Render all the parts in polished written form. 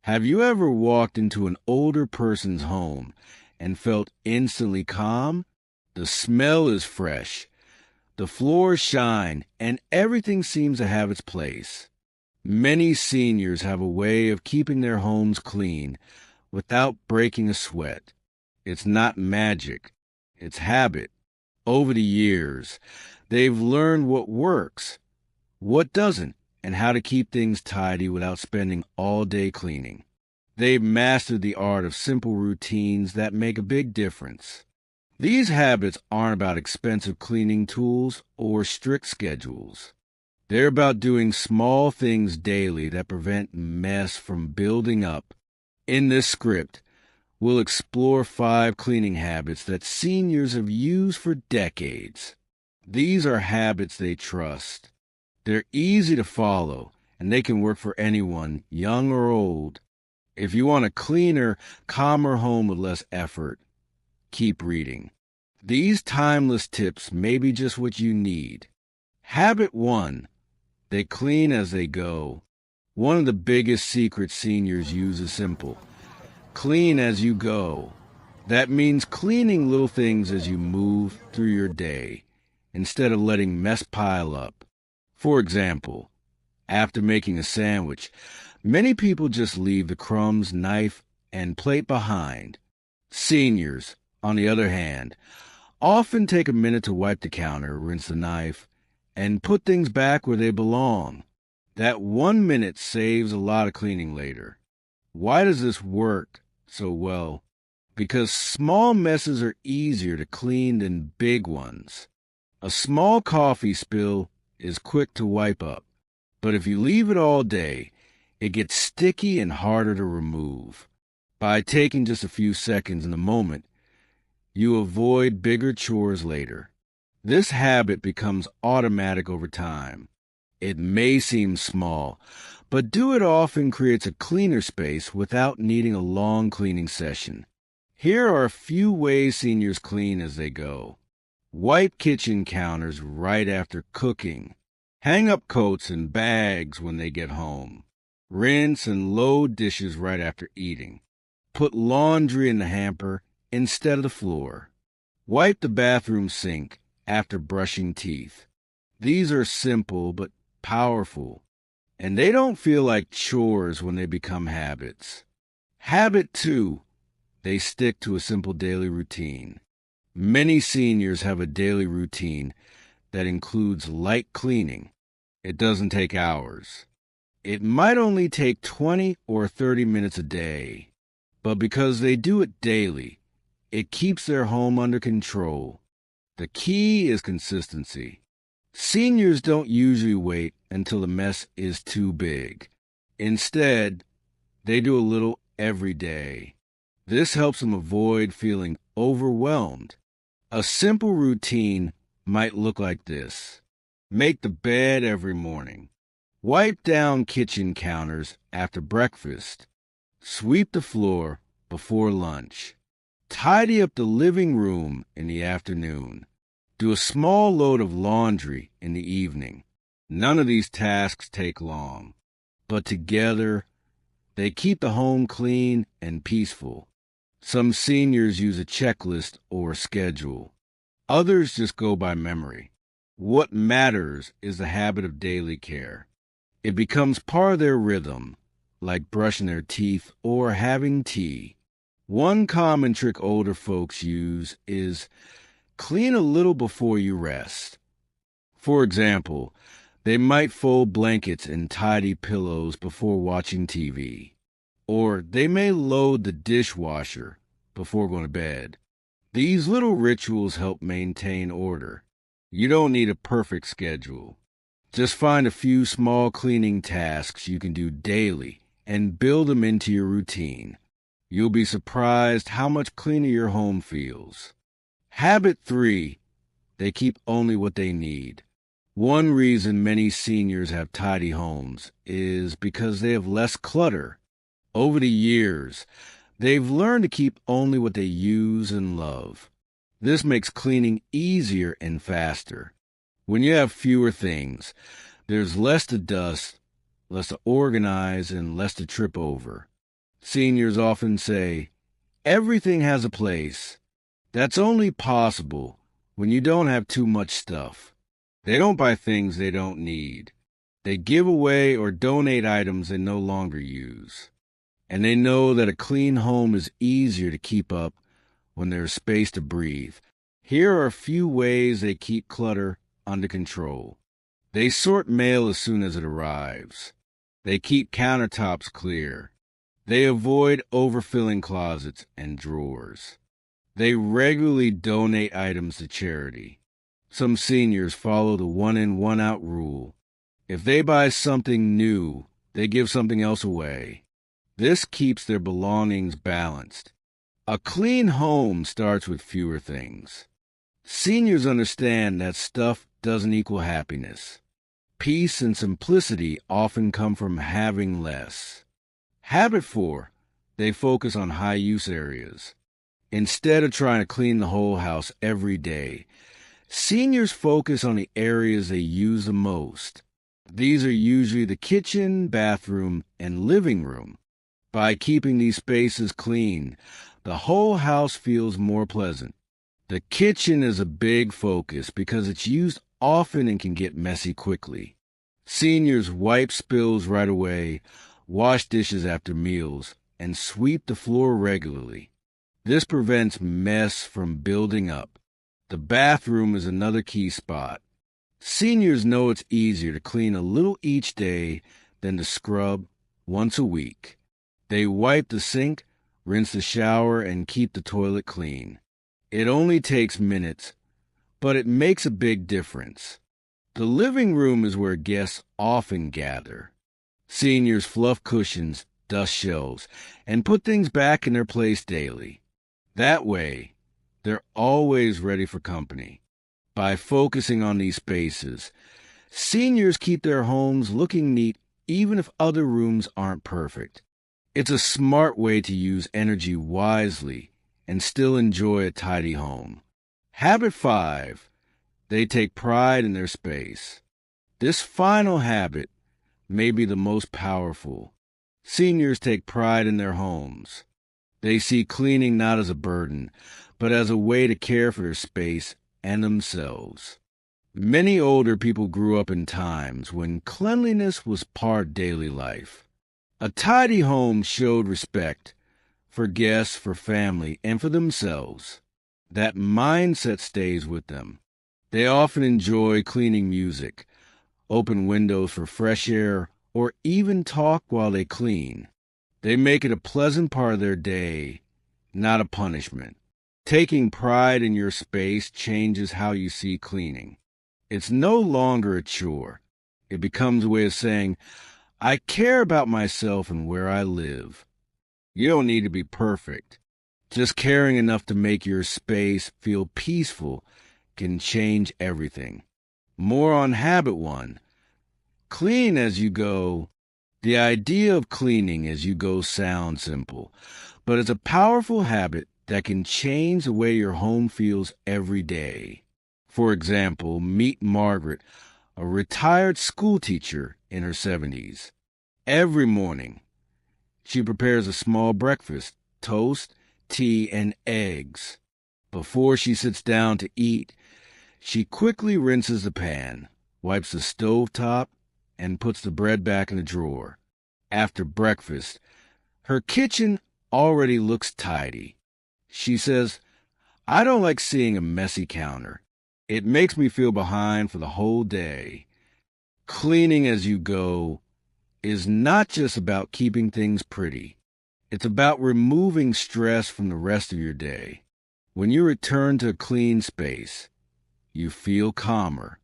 Have you ever walked into an older person's home and felt instantly calm? The smell is fresh, the floors shine, and everything seems to have its place. Many seniors have a way of keeping their homes clean without breaking a sweat. It's not magic, it's habit. Over the years, they've learned what works, what doesn't, and how to keep things tidy without spending all day cleaning. They've mastered the art of simple routines that make a big difference. These habits aren't about expensive cleaning tools or strict schedules. They're about doing small things daily that prevent mess from building up. In this script, we'll explore 5 cleaning habits that seniors have used for decades. These are habits they trust. They're easy to follow, and they can work for anyone, young or old. If you want a cleaner, calmer home with less effort, keep reading. These timeless tips may be just what you need. Habit 1. They clean as they go. One of the biggest secrets seniors use is simple. Clean as you go. That means cleaning little things as you move through your day, instead of letting mess pile up. For example, after making a sandwich, many people just leave the crumbs, knife, and plate behind. Seniors, on the other hand, often take a minute to wipe the counter, rinse the knife, and put things back where they belong. That 1 minute saves a lot of cleaning later. Why does this work so well? Because small messes are easier to clean than big ones. A small coffee spill is quick to wipe up, but if you leave it all day, it gets sticky and harder to remove. By taking just a few seconds in the moment, you avoid bigger chores later. This habit becomes automatic over time. It may seem small, but do it often creates a cleaner space without needing a long cleaning session. Here are a few ways seniors clean as they go. Wipe kitchen counters right after cooking. Hang up coats and bags when they get home. Rinse and load dishes right after eating. Put laundry in the hamper instead of the floor. Wipe the bathroom sink after brushing teeth. These are simple but powerful, and they don't feel like chores when they become habits. Habit 2. They stick to a simple daily routine. Many seniors have a daily routine that includes light cleaning. It doesn't take hours. It might only take 20 or 30 minutes a day, but because they do it daily, it keeps their home under control. The key is consistency. Seniors don't usually wait until the mess is too big. Instead, they do a little every day. This helps them avoid feeling overwhelmed. A simple routine might look like this. Make the bed every morning. Wipe down kitchen counters after breakfast. Sweep the floor before lunch. Tidy up the living room in the afternoon. Do a small load of laundry in the evening. None of these tasks take long, but together they keep the home clean and peaceful. Some seniors use a checklist or schedule. Others just go by memory. What matters is the habit of daily care. It becomes part of their rhythm, like brushing their teeth or having tea. One common trick older folks use is clean a little before you rest. For example, they might fold blankets and tidy pillows before watching TV. Or they may load the dishwasher before going to bed. These little rituals help maintain order. You don't need a perfect schedule. Just find a few small cleaning tasks you can do daily and build them into your routine. You'll be surprised how much cleaner your home feels. Habit 3. They keep only what they need. One reason many seniors have tidy homes is because they have less clutter. Over the years, they've learned to keep only what they use and love. This makes cleaning easier and faster. When you have fewer things, there's less to dust, less to organize, and less to trip over. Seniors often say, everything has a place. That's only possible when you don't have too much stuff. They don't buy things they don't need. They give away or donate items they no longer use. And they know that a clean home is easier to keep up when there's space to breathe. Here are a few ways they keep clutter under control. They sort mail as soon as it arrives. They keep countertops clear. They avoid overfilling closets and drawers. They regularly donate items to charity. Some seniors follow the one-in, one-out rule. If they buy something new, they give something else away. This keeps their belongings balanced. A clean home starts with fewer things. Seniors understand that stuff doesn't equal happiness. Peace and simplicity often come from having less. Habit 4, they focus on high-use areas. Instead of trying to clean the whole house every day, seniors focus on the areas they use the most. These are usually the kitchen, bathroom, and living room. By keeping these spaces clean, the whole house feels more pleasant. The kitchen is a big focus because it's used often and can get messy quickly. Seniors wipe spills right away, wash dishes after meals, and sweep the floor regularly. This prevents mess from building up. The bathroom is another key spot. Seniors know it's easier to clean a little each day than to scrub once a week. They wipe the sink, rinse the shower, and keep the toilet clean. It only takes minutes, but it makes a big difference. The living room is where guests often gather. Seniors fluff cushions, dust shelves, and put things back in their place daily. That way, they're always ready for company. By focusing on these spaces, seniors keep their homes looking neat even if other rooms aren't perfect. It's a smart way to use energy wisely and still enjoy a tidy home. Habit 5, they take pride in their space. This final habit may be the most powerful. Seniors take pride in their homes. They see cleaning not as a burden, but as a way to care for their space and themselves. Many older people grew up in times when cleanliness was part of daily life. A tidy home showed respect for guests, for family, and for themselves. That mindset stays with them. They often enjoy cleaning music, open windows for fresh air, or even talk while they clean. They make it a pleasant part of their day, not a punishment. Taking pride in your space changes how you see cleaning. It's no longer a chore. It becomes a way of saying, I care about myself and where I live. You don't need to be perfect. Just caring enough to make your space feel peaceful can change everything. More on habit 1. Clean as you go. The idea of cleaning as you go sounds simple, but it's a powerful habit that can change the way your home feels every day. For example, meet Margaret, a retired school teacher in her 70s. Every morning, she prepares a small breakfast, toast, tea, and eggs. Before she sits down to eat, she quickly rinses the pan, wipes the stove top, and puts the bread back in the drawer. After breakfast, her kitchen already looks tidy. She says, I don't like seeing a messy counter. It makes me feel behind for the whole day. Cleaning as you go is not just about keeping things pretty. It's about removing stress from the rest of your day. When you return to a clean space, you feel calmer.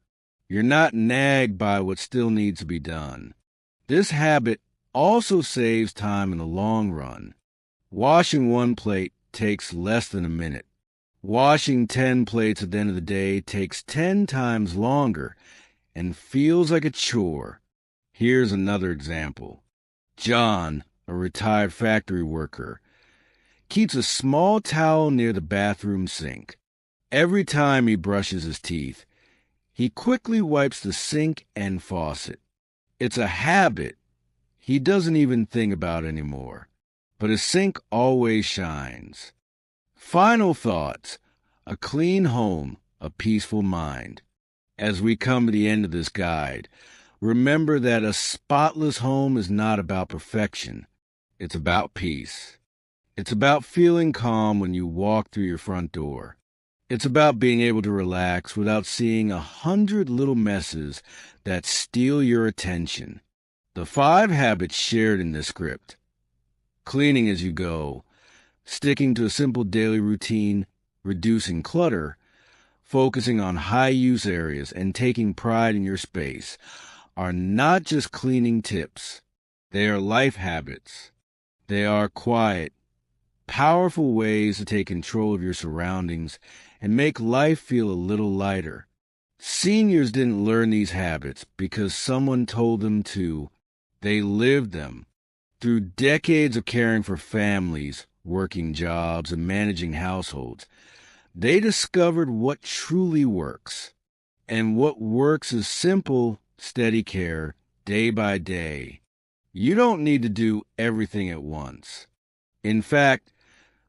You're not nagged by what still needs to be done. This habit also saves time in the long run. Washing one plate takes less than a minute. Washing 10 plates at the end of the day takes 10 times longer and feels like a chore. Here's another example. John, a retired factory worker, keeps a small towel near the bathroom sink. Every time he brushes his teeth, he quickly wipes the sink and faucet. It's a habit he doesn't even think about anymore. but a sink always shines. Final thoughts. A clean home, a peaceful mind. As we come to the end of this guide, remember that a spotless home is not about perfection. It's about peace. It's about feeling calm when you walk through your front door. It's about being able to relax without seeing 100 little messes that steal your attention. The 5 habits shared in this script: cleaning as you go, sticking to a simple daily routine, reducing clutter, focusing on high-use areas, and taking pride in your space, are not just cleaning tips. They are life habits. They are quiet, powerful ways to take control of your surroundings and make life feel a little lighter. Seniors didn't learn these habits because someone told them to. They lived them. Through decades of caring for families, working jobs, and managing households, they discovered what truly works. And what works is simple, steady care, day by day. You don't need to do everything at once. In fact,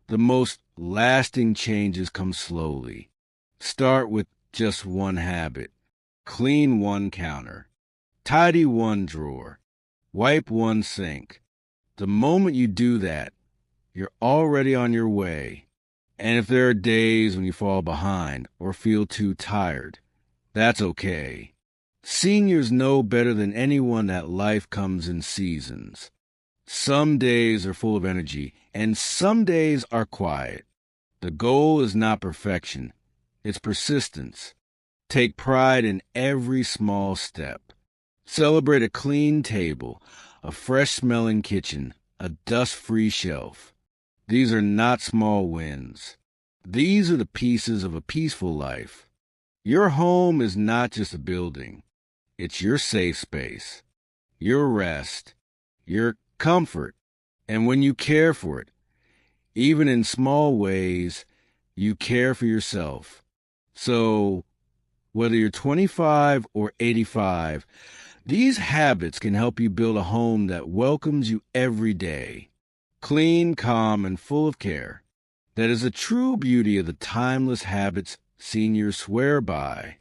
the most lasting changes come slowly. Start with just one habit. Clean one counter. Tidy one drawer. Wipe one sink. The moment you do that, you're already on your way. And if there are days when you fall behind or feel too tired, that's okay. Seniors know better than anyone that life comes in seasons. Some days are full of energy, and some days are quiet. The goal is not perfection, it's persistence. Take pride in every small step. Celebrate a clean table, a fresh-smelling kitchen, a dust-free shelf. These are not small wins. These are the pieces of a peaceful life. Your home is not just a building. It's your safe space, your rest, your comfort. And when you care for it, even in small ways, you care for yourself. So, whether you're 25 or 85, these habits can help you build a home that welcomes you every day. Clean, calm, and full of care. That is the true beauty of the timeless habits seniors swear by.